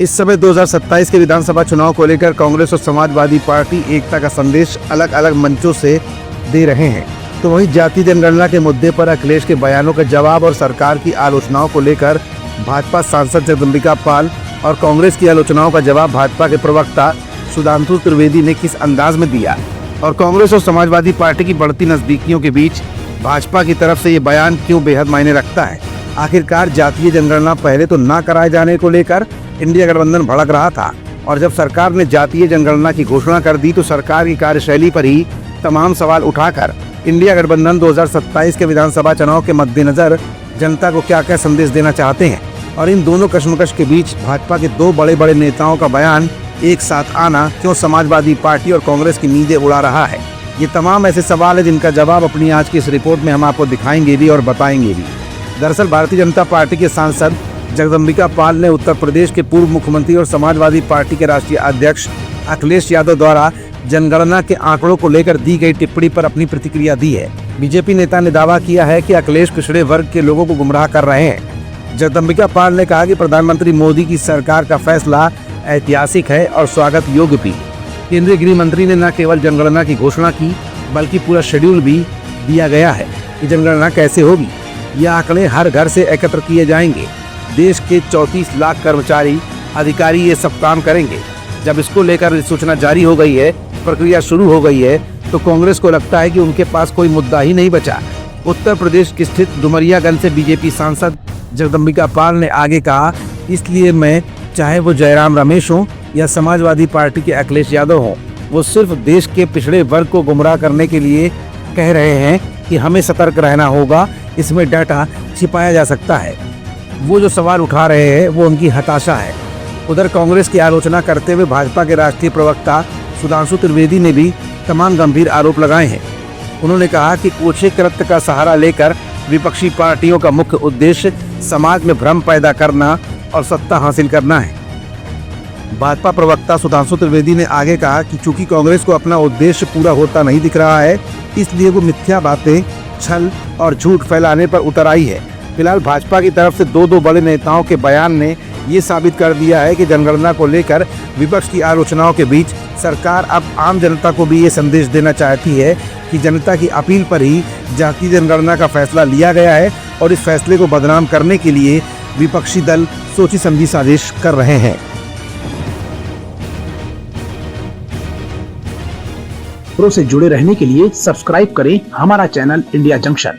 इस समय 2027 के विधानसभा चुनाव को लेकर कांग्रेस और समाजवादी पार्टी एकता का संदेश अलग अलग मंचों से दे रहे हैं, तो वहीं जाति जनगणना के मुद्दे पर अखिलेश के बयानों का जवाब और सरकार की आलोचनाओं को लेकर भाजपा सांसद जगदम्बिका पाल और कांग्रेस की आलोचनाओं का जवाब भाजपा के प्रवक्ता सुधांशु त्रिवेदी ने किस अंदाज में दिया और कांग्रेस और समाजवादी पार्टी की बढ़ती नजदीकियों के बीच भाजपा की तरफ से ये बयान क्यों बेहद मायने रखता है। आखिरकार जातीय जनगणना पहले तो ना कराए जाने को लेकर इंडिया गठबंधन भड़क रहा था और जब सरकार ने जातीय जनगणना की घोषणा कर दी तो सरकार की कार्यशैली पर ही तमाम सवाल उठाकर इंडिया गठबंधन 2027 के विधानसभा चुनाव के मद्देनजर जनता को क्या क्या संदेश देना चाहते हैं और इन दोनों कश्मकश के बीच भाजपा के दो बड़े बड़े नेताओं का बयान एक साथ आना क्यों समाजवादी पार्टी और कांग्रेस की नींदें उड़ा रहा है। ये तमाम ऐसे सवाल है जिनका जवाब अपनी आज की इस रिपोर्ट में हम आपको दिखाएंगे भी और बताएंगे भी। दरअसल भारतीय जनता पार्टी के सांसद जगदम्बिका पाल ने उत्तर प्रदेश के पूर्व मुख्यमंत्री और समाजवादी पार्टी के राष्ट्रीय अध्यक्ष अखिलेश यादव द्वारा जनगणना के आंकड़ों को लेकर दी गई टिप्पणी पर अपनी प्रतिक्रिया दी है। बीजेपी नेता ने दावा किया है कि अखिलेश पिछड़े वर्ग के लोगों को गुमराह कर रहे हैं। जगदम्बिका पाल ने कहा कि प्रधानमंत्री मोदी की सरकार का फैसला ऐतिहासिक है और स्वागत योग्य भी। केंद्रीय गृह मंत्री ने न केवल जनगणना की घोषणा की बल्कि पूरा शेड्यूल भी दिया गया है कि जनगणना कैसे होगी। ये आंकड़े हर घर से एकत्र किए जाएंगे। देश के 34 लाख कर्मचारी अधिकारी ये सब काम करेंगे। जब इसको लेकर सूचना जारी हो गई है, प्रक्रिया शुरू हो गई है, तो कांग्रेस को लगता है कि उनके पास कोई मुद्दा ही नहीं बचा। उत्तर प्रदेश की स्थित डुमरियागंज से बीजेपी सांसद जगदम्बिका पाल ने आगे कहा, इसलिए मैं चाहे वो जयराम रमेश हो या समाजवादी पार्टी के अखिलेश यादव हो, वो सिर्फ देश के पिछड़े वर्ग को गुमराह करने के लिए कह रहे हैं कि हमें सतर्क रहना होगा, इसमें डाटा छिपाया जा सकता है। वो जो सवाल उठा रहे हैं वो उनकी हताशा है। उधर कांग्रेस की आलोचना करते हुए भाजपा के राष्ट्रीय प्रवक्ता सुधांशु त्रिवेदी ने भी तमाम गंभीर आरोप लगाए हैं। उन्होंने कहा कि कूचे कृत्य का सहारा लेकर विपक्षी पार्टियों का मुख्य उद्देश्य समाज में भ्रम पैदा करना और सत्ता हासिल करना है। भाजपा प्रवक्ता सुधांशु त्रिवेदी ने आगे कहा कि चूंकि कांग्रेस को अपना उद्देश्य पूरा होता नहीं दिख रहा है, इसलिए वो मिथ्या बातें, छल और झूठ फैलाने पर उतर आई है। फिलहाल भाजपा की तरफ से दो बड़े नेताओं के बयान ने ये साबित कर दिया है कि जनगणना को लेकर विपक्ष की आलोचनाओं के बीच सरकार अब आम जनता को भी ये संदेश देना चाहती है कि जनता की अपील पर ही जातीय जनगणना का फैसला लिया गया है और इस फैसले को बदनाम करने के लिए विपक्षी दल सोची समझी साजिश कर रहे हैं। खबरों से जुड़े रहने के लिए सब्सक्राइब करें हमारा चैनल इंडिया जंक्शन।